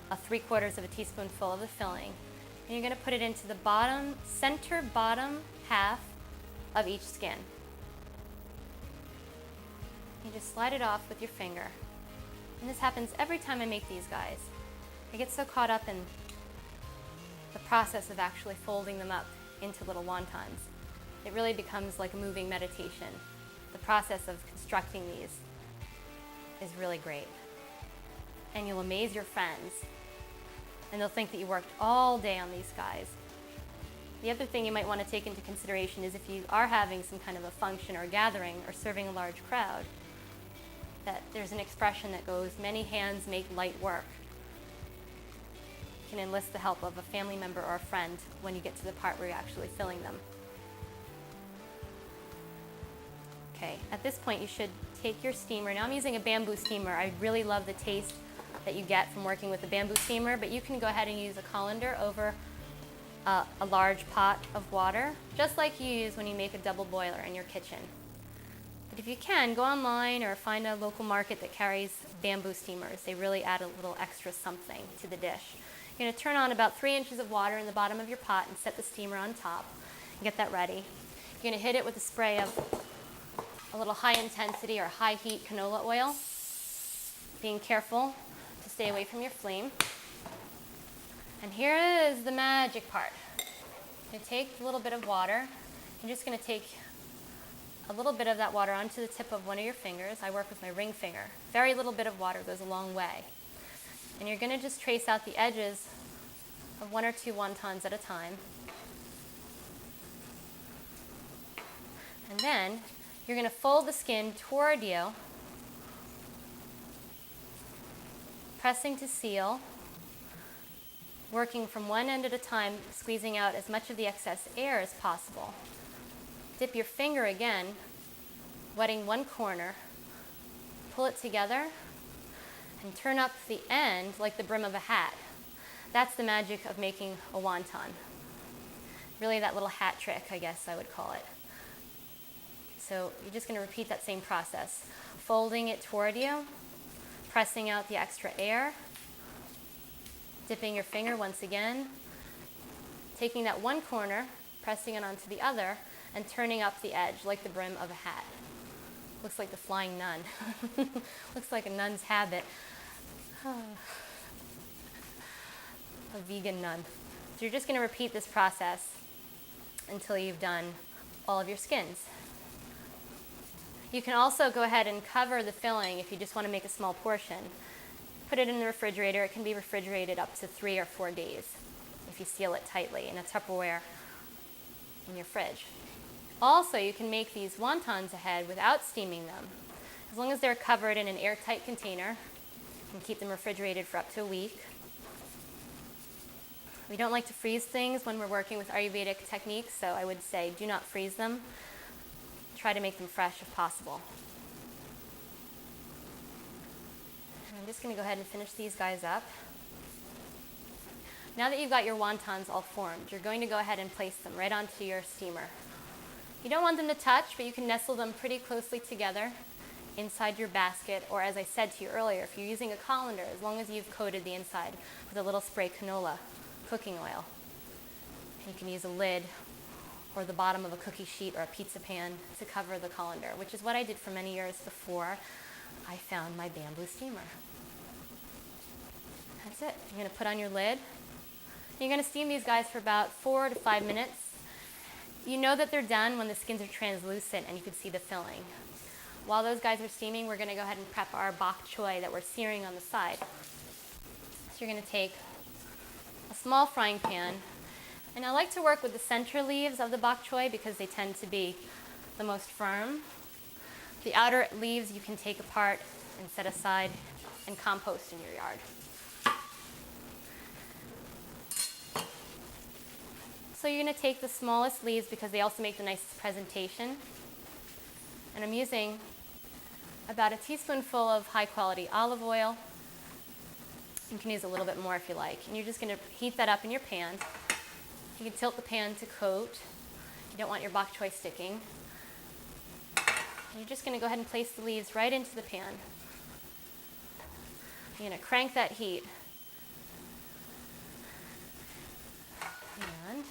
a 3/4 of a teaspoonful of the filling. And you're going to put it into the center bottom half of each skin. You just slide it off with your finger. And this happens every time I make these guys. I get so caught up in the process of actually folding them up into little wontons. It really becomes like a moving meditation. The process of constructing these is really great. And you'll amaze your friends. And they'll think that you worked all day on these guys. The other thing you might want to take into consideration is if you are having some kind of a function or gathering or serving a large crowd, that there's an expression that goes, many hands make light work. You can enlist the help of a family member or a friend when you get to the part where you're actually filling them. Okay, at this point you should take your steamer. Now I'm using a bamboo steamer. I really love the taste that you get from working with a bamboo steamer, but you can go ahead and use a colander over a large pot of water, just like you use when you make a double boiler in your kitchen. But if you can, go online or find a local market that carries bamboo steamers. They really add a little extra something to the dish. You're going to turn on about 3 inches of water in the bottom of your pot and set the steamer on top and get that ready. You're going to hit it with a spray of a little high intensity or high heat canola oil, being careful to stay away from your flame. And here is the magic part. You take a little bit of water. You're just going to take a little bit of that water onto the tip of one of your fingers. I work with my ring finger. Very little bit of water goes a long way. And you're going to just trace out the edges of 1 or 2 wontons at a time. And then you're going to fold the skin toward you, pressing to seal, working from one end at a time, squeezing out as much of the excess air as possible. Dip your finger again, wetting one corner, pull it together, and turn up the end like the brim of a hat. That's the magic of making a wonton. Really that little hat trick, I guess I would call it. So you're just going to repeat that same process, folding it toward you, pressing out the extra air, dipping your finger once again, taking that one corner, pressing it onto the other, and turning up the edge like the brim of a hat. Looks like the flying nun. Looks like a nun's habit. A vegan nun. So you're just going to repeat this process until you've done all of your skins. You can also go ahead and cover the filling if you just want to make a small portion. Put it in the refrigerator. It can be refrigerated up to 3 or 4 days if you seal it tightly in a Tupperware in your fridge. Also, you can make these wontons ahead without steaming them. As long as they're covered in an airtight container, you can keep them refrigerated for up to a week. We don't like to freeze things when we're working with Ayurvedic techniques, so I would say do not freeze them. Try to make them fresh if possible. And I'm just going to go ahead and finish these guys up. Now that you've got your wontons all formed, you're going to go ahead and place them right onto your steamer. You don't want them to touch, but you can nestle them pretty closely together inside your basket, or as I said to you earlier, if you're using a colander, as long as you've coated the inside with a little spray canola cooking oil. And you can use a lid or the bottom of a cookie sheet or a pizza pan to cover the colander, which is what I did for many years before I found my bamboo steamer. That's it. You're going to put on your lid. You're going to steam these guys for about 4 to 5 minutes. You know that they're done when the skins are translucent and you can see the filling. While those guys are steaming, we're going to go ahead and prep our bok choy that we're searing on the side. So you're going to take a small frying pan, and I like to work with the center leaves of the bok choy because they tend to be the most firm. The outer leaves you can take apart and set aside and compost in your yard. So you're going to take the smallest leaves because they also make the nicest presentation. And I'm using about a teaspoonful of high quality olive oil. You can use a little bit more if you like. And you're just going to heat that up in your pan. You can tilt the pan to coat. You don't want your bok choy sticking. And you're just going to go ahead and place the leaves right into the pan. You're going to crank that heat. And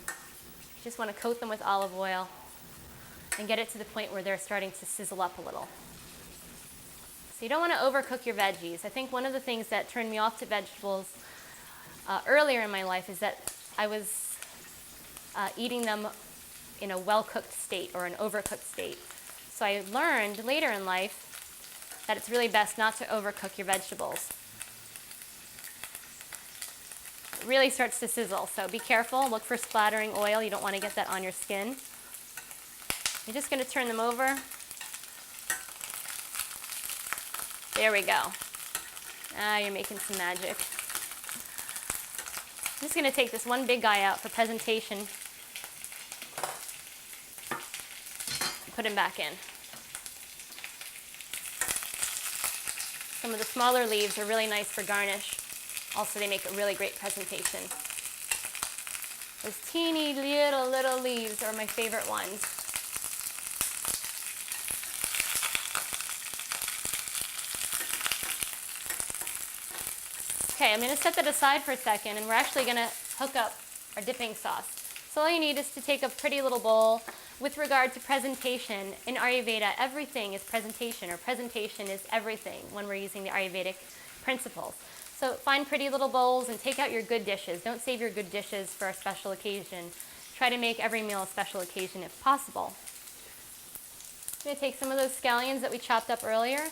you just want to coat them with olive oil and get it to the point where they're starting to sizzle up a little. So you don't want to overcook your veggies. I think one of the things that turned me off to vegetables earlier in my life is that I was eating them in a well-cooked state or an overcooked state. So I learned later in life that it's really best not to overcook your vegetables. It really starts to sizzle, so be careful. Look for splattering oil. You don't want to get that on your skin. You're just going to turn them over. There we go. Ah, you're making some magic. I'm just going to take this one big guy out for presentation. Put him back in. Some of the smaller leaves are really nice for garnish. Also, they make a really great presentation. Those teeny little leaves are my favorite ones. Okay, I'm going to set that aside for a second, and we're actually going to hook up our dipping sauce. So all you need is to take a pretty little bowl. With regard to presentation, in Ayurveda, everything is presentation, or presentation is everything when we're using the Ayurvedic principles. So find pretty little bowls and take out your good dishes. Don't save your good dishes for a special occasion. Try to make every meal a special occasion if possible. I'm going to take some of those scallions that we chopped up earlier.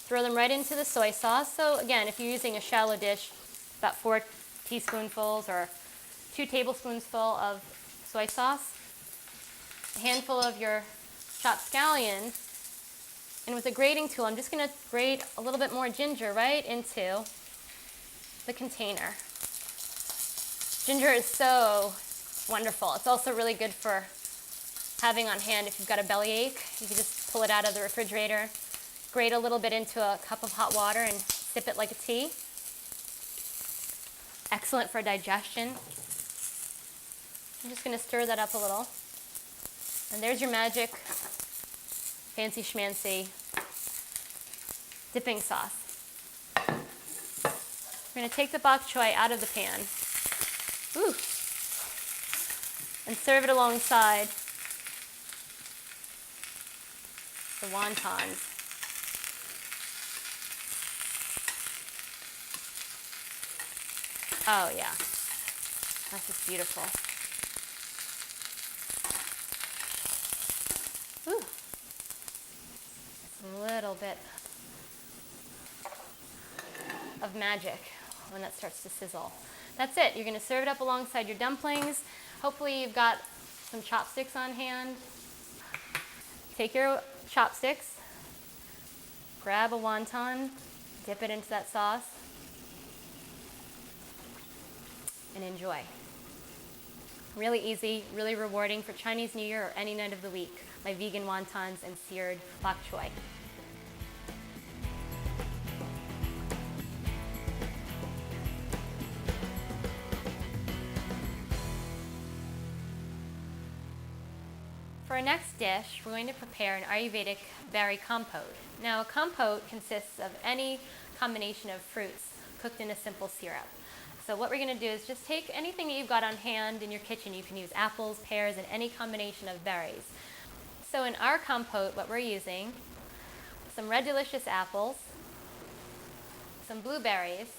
Throw them right into the soy sauce. So again, if you're using a shallow dish, about 4 teaspoonfuls or 2 tablespoons full of soy sauce, a handful of your chopped scallion, and with a grating tool, I'm just going to grate a little bit more ginger right into the container. Ginger is so wonderful. It's also really good for having on hand if you've got a bellyache. You can just pull it out of the refrigerator, grate a little bit into a cup of hot water and sip it like a tea. Excellent for digestion. I'm just going to stir that up a little. And there's your magic, fancy schmancy dipping sauce. We're going to take the bok choy out of the pan. Ooh. And serve it alongside the wontons. Oh yeah, that's just beautiful. Ooh. A little bit of magic when that starts to sizzle. That's it. You're going to serve it up alongside your dumplings. Hopefully you've got some chopsticks on hand. Take your chopsticks, grab a wonton, dip it into that sauce, and enjoy. Really easy, really rewarding for Chinese New Year or any night of the week. My vegan wontons and seared bok choy. For our next dish, we're going to prepare an Ayurvedic berry compote. Now, a compote consists of any combination of fruits cooked in a simple syrup. So what we're going to do is just take anything that you've got on hand in your kitchen. You can use apples, pears, and any combination of berries. So in our compote, what we're using, some red delicious apples, some blueberries,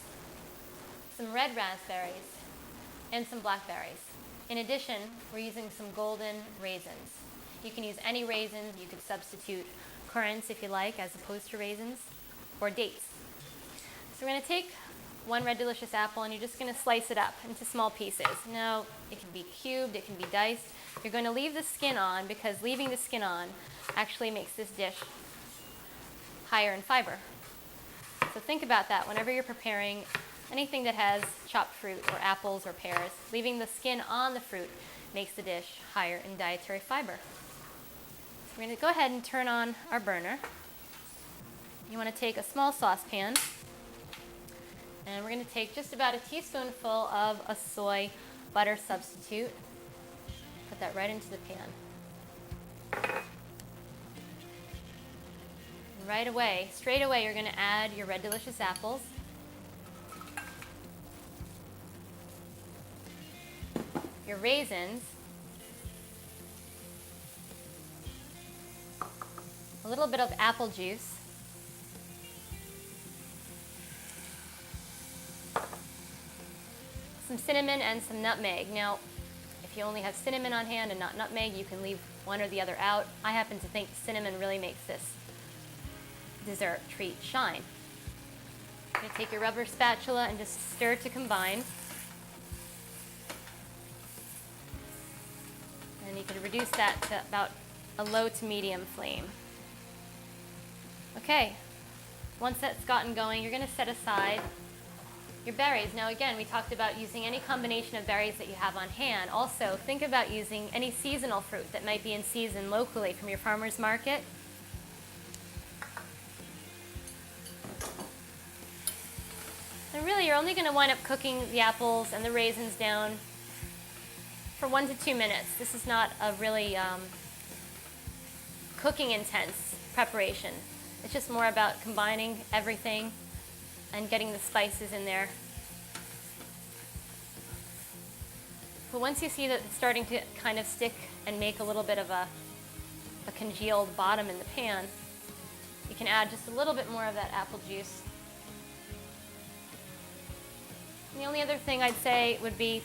some red raspberries, and some blackberries. In addition, we're using some golden raisins. You can use any raisins. You could substitute currants if you like, as opposed to raisins, or dates. So we're going to take one red delicious apple, and you're just going to slice it up into small pieces. Now, it can be cubed, it can be diced. You're going to leave the skin on, because leaving the skin on actually makes this dish higher in fiber. So think about that whenever you're preparing anything that has chopped fruit or apples or pears. Leaving the skin on the fruit makes the dish higher in dietary fiber. So we're going to go ahead and turn on our burner. You want to take a small saucepan, And we're going to take just about a teaspoonful of a soy butter substitute. Put that right into the pan. Right away, straight away, you're going to add your Red Delicious apples. Your raisins. A little bit of apple juice. Some cinnamon and some nutmeg. Now, if you only have cinnamon on hand and not nutmeg, you can leave one or the other out. I happen to think cinnamon really makes this dessert treat shine. You're going to take your rubber spatula and just stir to combine. And you can reduce that to about a low to medium flame. Okay, once that's gotten going, you're going to set aside your berries. Now again, we talked about using any combination of berries that you have on hand. Also, think about using any seasonal fruit that might be in season locally from your farmer's market. And really, you're only going to wind up cooking the apples and the raisins down for 1 to 2 minutes. This is not a really cooking intense preparation. It's just more about combining everything and getting the spices in there. But once you see that it's starting to kind of stick and make a little bit of a congealed bottom in the pan, you can add just a little bit more of that apple juice. And the only other thing I'd say would be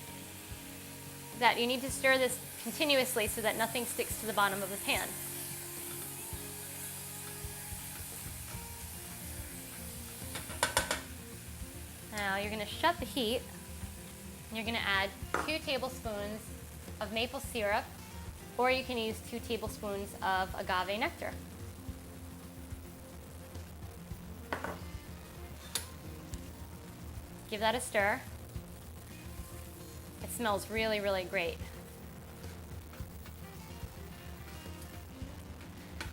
that you need to stir this continuously so that nothing sticks to the bottom of the pan. Now you're going to shut the heat, and you're going to add 2 tablespoons of maple syrup, or you can use 2 tablespoons of agave nectar. Give that a stir. It smells really, really great.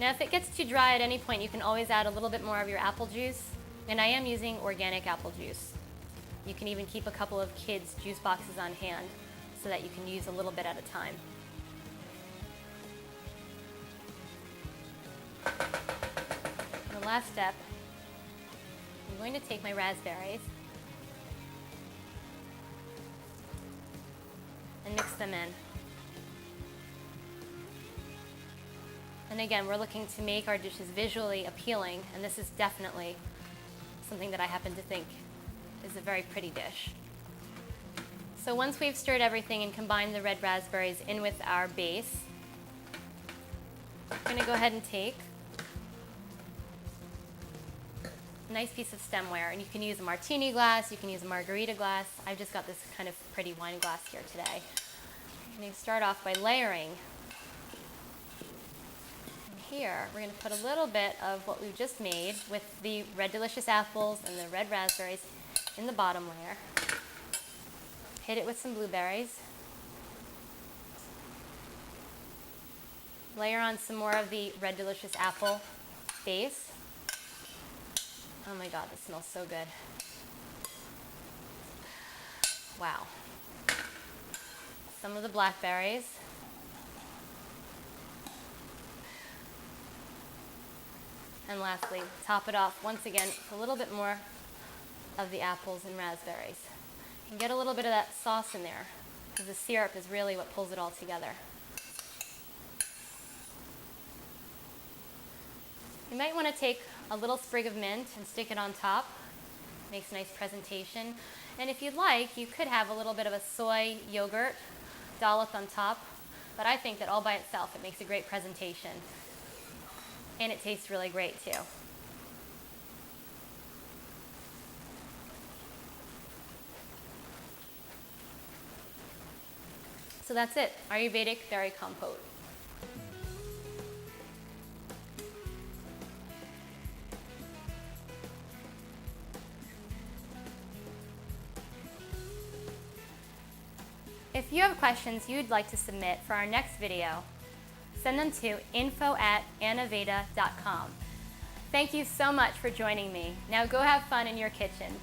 Now if it gets too dry at any point, you can always add a little bit more of your apple juice, and I am using organic apple juice. You can even keep a couple of kids' juice boxes on hand so that you can use a little bit at a time. The last step, I'm going to take my raspberries and mix them in. And again, we're looking to make our dishes visually appealing, and this is definitely something that I happen to think is a very pretty dish. So once we've stirred everything and combined the red raspberries in with our base, I'm going to go ahead and take a nice piece of stemware, and you can use a martini glass, you can use a margarita glass. I've just got this kind of pretty wine glass here today. I'm going to start off by layering. And here we're going to put a little bit of what we've just made with the Red Delicious apples and the red raspberries in the bottom layer. Hit it with some blueberries. Layer on some more of the Red Delicious apple base. Oh my God, this smells so good. Wow. Some of the blackberries. And lastly, top it off once again with a little bit more of the apples and raspberries. And get a little bit of that sauce in there, because the syrup is really what pulls it all together. You might want to take a little sprig of mint and stick it on top. Makes a nice presentation. And if you'd like, you could have a little bit of a soy yogurt dolloped on top, but I think that all by itself it makes a great presentation. And it tastes really great too. So that's it, Ayurvedic berry compote. If you have questions you'd like to submit for our next video, send them to info@annaveda.com. Thank you so much for joining me. Now go have fun in your kitchen.